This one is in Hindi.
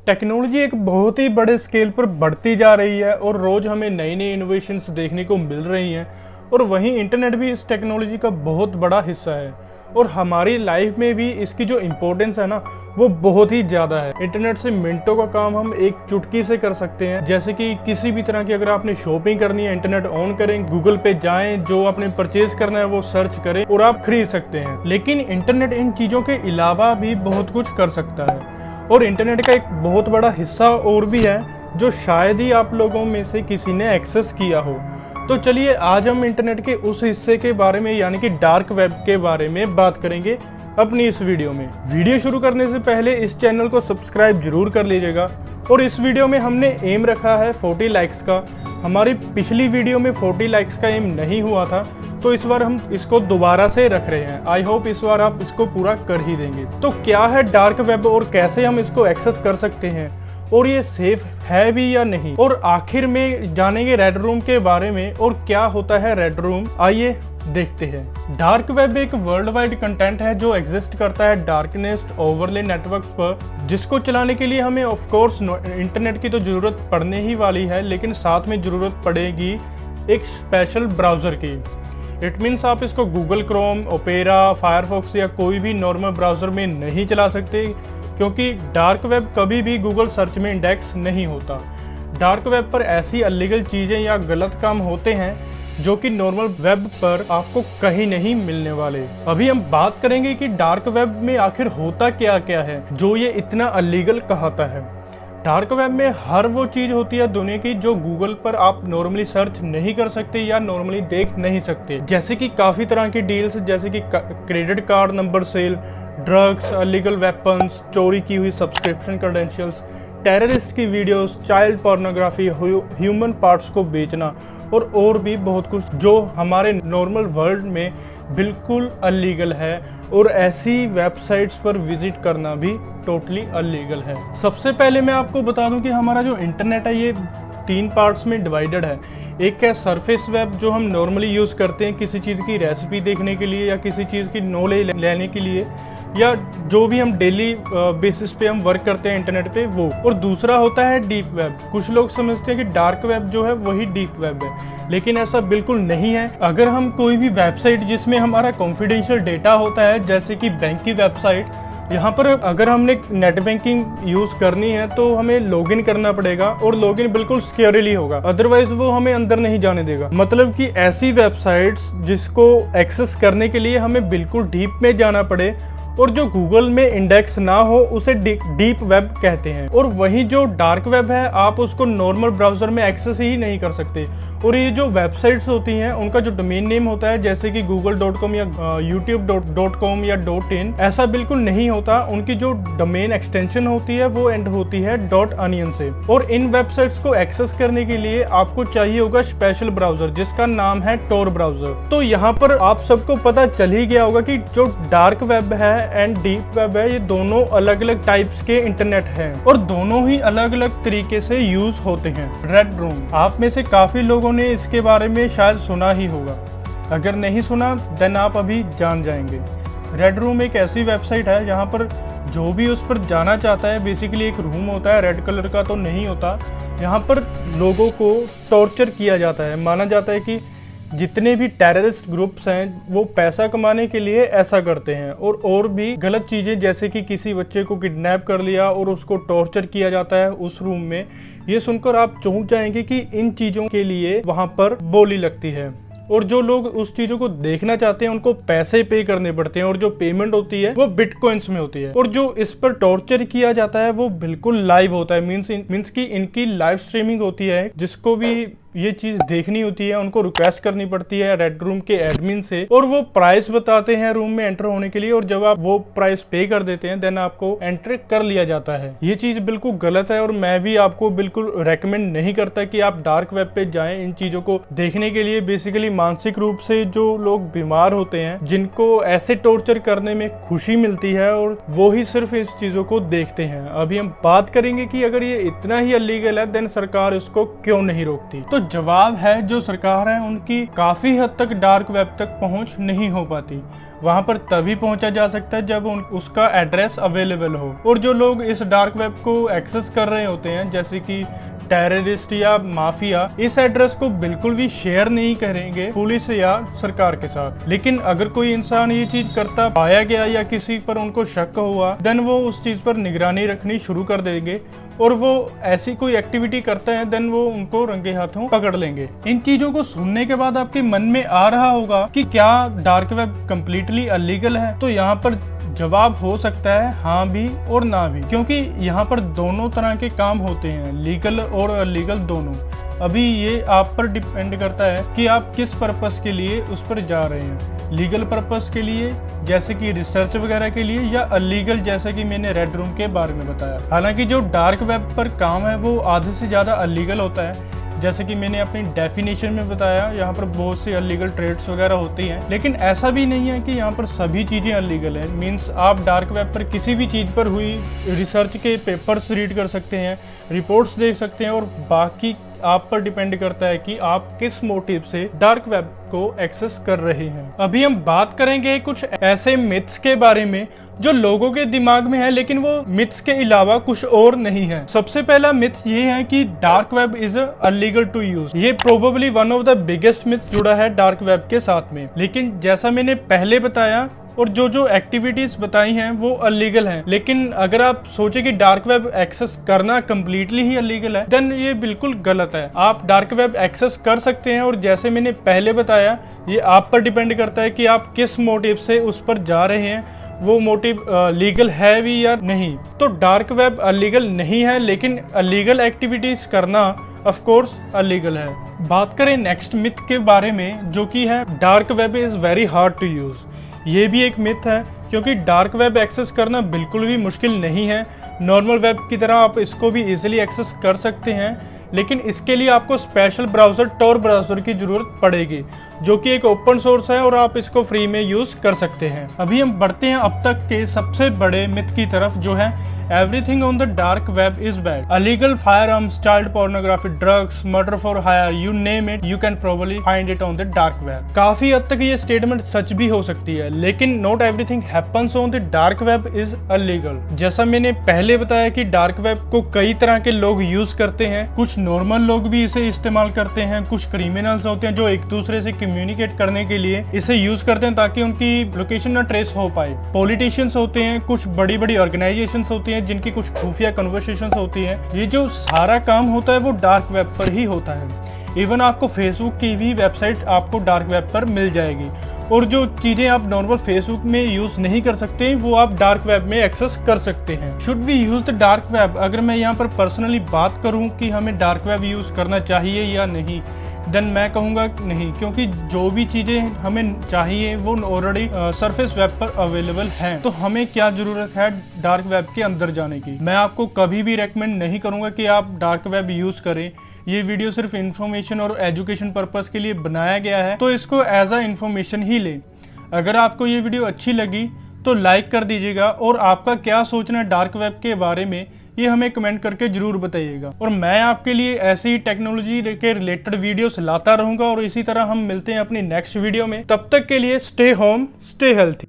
टेक्नोलॉजी एक बहुत ही बड़े स्केल पर बढ़ती जा रही है और रोज हमें नई नई इनोवेशंस देखने को मिल रही हैं और वहीं इंटरनेट भी इस टेक्नोलॉजी का बहुत बड़ा हिस्सा है और हमारी लाइफ में भी इसकी जो इम्पोर्टेंस है ना वो बहुत ही ज़्यादा है। इंटरनेट से मिनटों का काम हम एक चुटकी से कर सकते हैं। जैसे कि किसी भी तरह की अगर आपने शॉपिंग करनी है, इंटरनेट ऑन करें, गूगल पे जाएं, जो आपने परचेज करना है वो सर्च करें और आप खरीद सकते हैं। लेकिन इंटरनेट इन चीज़ों के अलावा भी बहुत कुछ कर सकता है और इंटरनेट का एक बहुत बड़ा हिस्सा और भी है जो शायद ही आप लोगों में से किसी ने एक्सेस किया हो। तो चलिए आज हम इंटरनेट के उस हिस्से के बारे में यानी कि डार्क वेब के बारे में बात करेंगे अपनी इस वीडियो में। वीडियो शुरू करने से पहले इस चैनल को सब्सक्राइब जरूर कर लीजिएगा और इस वीडियो में हमने एम रखा है 40 लाइक्स का। हमारी पिछली वीडियो में 40 लाइक्स का एम नहीं हुआ था तो इस बार हम इसको दोबारा से रख रहे हैं। आई होप इस बार आप इसको पूरा कर ही देंगे। तो क्या है डार्क वेब और कैसे हम इसको एक्सेस कर सकते हैं और ये सेफ है भी या नहीं, और आखिर में जानेंगे रेड रूम के बारे में और क्या होता है रेड रूम। आइए देखते हैं। डार्क वेब एक वर्ल्ड वाइड कंटेंट है जो एग्जिस्ट करता है डार्कनेस्ट ओवरले नेटवर्क पर, जिसको चलाने के लिए हमें ऑफ कोर्स इंटरनेट की तो जरूरत पड़ने ही वाली है, लेकिन साथ में जरूरत पड़ेगी एक स्पेशल ब्राउजर की। इट मीन्स आप इसको गूगल क्रोम, ओपेरा, फायरफॉक्स या कोई भी नॉर्मल ब्राउजर में नहीं चला सकते क्योंकि डार्क वेब कभी भी गूगल सर्च में इंडेक्स नहीं होता। डार्क वेब पर ऐसी अलीगल चीज़ें या गलत काम होते हैं जो कि नॉर्मल वेब पर आपको कहीं नहीं मिलने वाले। अभी हम बात करेंगे कि डार्क वेब में आखिर होता क्या क्या है जो ये इतना अलीगल कहता है। डार्क वेब में हर वो चीज़ होती है दुनिया की जो गूगल पर आप नॉर्मली सर्च नहीं कर सकते या नॉर्मली देख नहीं सकते। जैसे कि काफ़ी तरह की डील्स, जैसे कि credit card number sale, drugs, illegal weapons, चोरी की हुई सब्सक्रिप्शन क्रेडेंशियल्स, टेररिस्ट की videos, child pornography, human parts को बेचना और भी बहुत कुछ जो हमारे नॉर्मल वर्ल्ड में बिल्कुल अलीगल है और ऐसी वेबसाइट्स पर विजिट करना भी टोटली अलीगल है। सबसे पहले मैं आपको बता दूं कि हमारा जो इंटरनेट है ये 3 पार्ट्स में डिवाइडेड है। एक है सरफेस वेब जो हम नॉर्मली यूज़ करते हैं किसी चीज़ की रेसिपी देखने के लिए या किसी चीज़ की नॉलेज लेने के लिए या जो भी हम डेली बेसिस पे हम वर्क करते हैं इंटरनेट पे वो। और दूसरा होता है डीप वेब। कुछ लोग समझते हैं कि डार्क वेब जो है वही डीप वेब है, लेकिन ऐसा बिल्कुल नहीं है। अगर हम कोई भी वेबसाइट जिसमें हमारा कॉन्फिडेंशियल डेटा होता है, जैसे कि बैंक की वेबसाइट, यहाँ पर अगर हमने नेट बैंकिंग यूज़ करनी है तो हमें लॉगिन करना पड़ेगा और लॉगिन बिल्कुल सिक्योरली होगा, अदरवाइज वो हमें अंदर नहीं जाने देगा। मतलब कि ऐसी वेबसाइट्स जिसको एक्सेस करने के लिए हमें बिल्कुल डीप में जाना पड़े और जो गूगल में इंडेक्स ना हो उसे डीप वेब कहते हैं। और वहीं जो डार्क वेब है आप उसको नॉर्मल ब्राउजर में एक्सेस ही नहीं कर सकते। और ये जो वेबसाइट्स होती हैं उनका जो डोमेन नेम होता है जैसे कि google.com या youtube.com या .in, ऐसा बिल्कुल नहीं होता। उनकी जो डोमेन एक्सटेंशन होती है वो एंड होती है .onion से। और इन वेबसाइट्स को एक्सेस करने के लिए आपको चाहिए होगा स्पेशल ब्राउजर जिसका नाम है tor ब्राउजर। तो यहाँ पर आप सबको पता चल ही गया होगा कि जो डार्क वेब है एंड डीप वेब है ये दोनों अलग अलग टाइप्स के इंटरनेट हैं और दोनों ही अलग अलग तरीके से यूज होते हैं। रेड रूम, आप में से काफी लोगों ने इसके बारे में शायद सुना ही होगा, अगर नहीं सुना देन आप अभी जान जाएंगे। रेड रूम एक ऐसी वेबसाइट है जहां पर जो भी उस पर जाना चाहता है, बेसिकली एक रूम होता है, रेड कलर का तो नहीं होता। यहाँ पर लोगों को टॉर्चर किया जाता है। माना जाता है कि जितने भी टेररिस्ट ग्रुप्स हैं वो पैसा कमाने के लिए ऐसा करते हैं और भी गलत चीज़ें, जैसे कि किसी बच्चे को किडनैप कर लिया और उसको टॉर्चर किया जाता है उस रूम में। ये सुनकर आप चौंक जाएंगे कि इन चीज़ों के लिए वहाँ पर बोली लगती है और जो लोग उस चीज़ों को देखना चाहते हैं उनको पैसे पे करने पड़ते हैं और जो पेमेंट होती है वो बिटकॉइंस में होती है। और जो इस पर टॉर्चर किया जाता है वो बिल्कुल लाइव होता है। मीन्स कि इनकी लाइव स्ट्रीमिंग होती है। जिसको भी ये चीज देखनी होती है उनको रिक्वेस्ट करनी पड़ती है रेड रूम के एडमिन से और वो प्राइस बताते हैं रूम में एंटर होने के लिए और जब आप वो प्राइस पे कर देते हैं देन आपको एंटर कर लिया जाता है। ये चीज बिल्कुल गलत है और मैं भी आपको बिल्कुल रेकमेंड नहीं करता कि आप डार्क वेब पे जाएं इन चीजों को देखने के लिए। बेसिकली मानसिक रूप से जो लोग बीमार होते हैं, जिनको ऐसे टॉर्चर करने में खुशी मिलती है और वो ही सिर्फ इस चीजों को देखते हैं। अभी हम बात करेंगे कि अगर ये इतना ही अलीगल है देन सरकार इसको क्यों नहीं रोकती। तो जवाब है जो सरकार है उनकी काफी हद तक डार्क वेब तक पहुंच नहीं हो पाती। वहां पर तभी पहुंचा जा सकता है जब उसका एड्रेस अवेलेबल हो। और जो लोग इस डार्क वेब को एक्सेस कर रहे होते हैं जैसे कि टेररिस्ट या माफिया, इस एड्रेस को बिल्कुल भी शेयर नहीं करेंगे पुलिस या सरकार के साथ। लेकिन अगर कोई इंसान ये चीज करता पाया गया या किसी पर उनको शक हुआ, देन वो उस चीज पर निगरानी रखनी शुरू कर देंगे और वो ऐसी कोई एक्टिविटी करता है देन वो उनको रंगे हाथों पकड़ लेंगे। इन चीजों को सुनने के बाद आपके मन में आ रहा होगा कि क्या डार्क वेब कम्प्लीटली अलीगल है? तो यहाँ पर जवाब हो सकता है हाँ भी और ना भी, क्योंकि यहाँ पर दोनों तरह के काम होते हैं, लीगल और अलीगल दोनों। अभी ये आप पर डिपेंड करता है कि आप किस पर्पस के लिए उस पर जा रहे हैं। लीगल पर्पस के लिए जैसे कि रिसर्च वगैरह के लिए, या अलीगल जैसे कि मैंने रेड रूम के बारे में बताया। हालांकि जो डार्क वेब पर काम है वो आधे से ज़्यादा अलीगल होता है, जैसे कि मैंने अपनी डेफिनेशन में बताया। यहाँ पर बहुत सी अलीगल ट्रेड्स वगैरह होती हैं, लेकिन ऐसा भी नहीं है कि यहाँ पर सभी चीज़ें अलीगल हैं। मीन्स आप डार्क वेब पर किसी भी चीज़ पर हुई रिसर्च के पेपर्स रीड कर सकते हैं, रिपोर्ट्स देख सकते हैं, और बाकी आप पर डिपेंड करता है कि आप किस मोटिव से डार्क वेब को एक्सेस कर रहे हैं। अभी हम बात करेंगे कुछ ऐसे मिथ्स के बारे में जो लोगों के दिमाग में है, लेकिन वो मिथ्स के अलावा कुछ और नहीं है। सबसे पहला मिथ ये है कि dark web is illegal to use. ये probably one of the biggest myth जुड़ा है डार्क वेब के साथ में। लेकिन जैसा मैंने पहले बताया और जो एक्टिविटीज बताई हैं वो अलीगल हैं, लेकिन अगर आप सोचे कि डार्क वेब एक्सेस करना कम्प्लीटली ही अलीगल है, देन ये बिल्कुल गलत है। आप डार्क वेब एक्सेस कर सकते हैं, और जैसे मैंने पहले बताया ये आप पर डिपेंड करता है कि आप किस मोटिव से उस पर जा रहे हैं, वो मोटिव लीगल है भी या नहीं। तो डार्क वेब अलीगल नहीं है, लेकिन अलीगल एक्टिविटीज करना ऑफ कोर्स अलीगल है। बात करें नेक्स्ट मिथ के बारे में, जो कि है dark web is very hard to use. ये भी एक मिथ है, क्योंकि डार्क वेब एक्सेस करना बिल्कुल भी मुश्किल नहीं है। नॉर्मल वेब की तरह आप इसको भी इजीली एक्सेस कर सकते हैं, लेकिन इसके लिए आपको स्पेशल ब्राउज़र टॉर ब्राउज़र की ज़रूरत पड़ेगी, जो कि एक ओपन सोर्स है और आप इसको फ्री में यूज़ कर सकते हैं। अभी हम बढ़ते हैं अब तक के सबसे बड़े मिथ की तरफ, जो है everything on the dark web is bad. Illegal firearms, child pornography, drugs, murder for hire, you name it, you can probably find it on the dark web. काफी हद तक ये स्टेटमेंट सच भी हो सकती है, लेकिन not everything happens on the dark web is illegal. जैसा मैंने पहले बताया कि डार्क वेब को कई तरह के लोग यूज करते हैं। कुछ नॉर्मल लोग भी इसे इस्तेमाल करते हैं, कुछ क्रिमिनल्स होते हैं जो एक दूसरे से कम्युनिकेट करने के लिए इसे यूज करते हैं ताकि उनकी लोकेशन ना ट्रेस हो पाए। पॉलिटिशियंस होते हैं, कुछ बड़ी बड़ी ऑर्गेनाइजेशंस होती हैं जिनकी कुछ खुफिया कन्वर्सेशंस होती है। ये जो सारा काम होता है वो डार्क वेब पर ही होता है। इवन आपको फेसबुक की भी वेबसाइट आपको डार्क वेब पर मिल जाएगी, और जो चीजें आप नॉर्मल फेसबुक में यूज नहीं कर सकते वो आप डार्क वेब में एक्सेस कर सकते हैं। Should we use the dark web? अगर मैं यहाँ पर पर्सनली बात करूँ कि हमें डार्क वेब यूज करना चाहिए या नहीं, देन मैं कहूँगा नहीं, क्योंकि जो भी चीज़ें हमें चाहिए वो ऑलरेडी सरफेस वेब पर अवेलेबल हैं। तो हमें क्या ज़रूरत है डार्क वेब के अंदर जाने की? मैं आपको कभी भी रेकमेंड नहीं करूँगा कि आप डार्क वेब यूज़ करें। ये वीडियो सिर्फ इन्फॉर्मेशन और एजुकेशन पर्पज़ के लिए बनाया गया है, तो इसको एज अ इन्फॉर्मेशन ही लें। अगर आपको ये वीडियो अच्छी लगी तो लाइक कर दीजिएगा, और आपका क्या सोचना है डार्क वेब के बारे में ये हमें कमेंट करके जरूर बताइएगा। और मैं आपके लिए ऐसी ही टेक्नोलॉजी के रिलेटेड वीडियोस लाता रहूंगा, और इसी तरह हम मिलते हैं अपनी नेक्स्ट वीडियो में। तब तक के लिए स्टे होम, स्टे हेल्थी।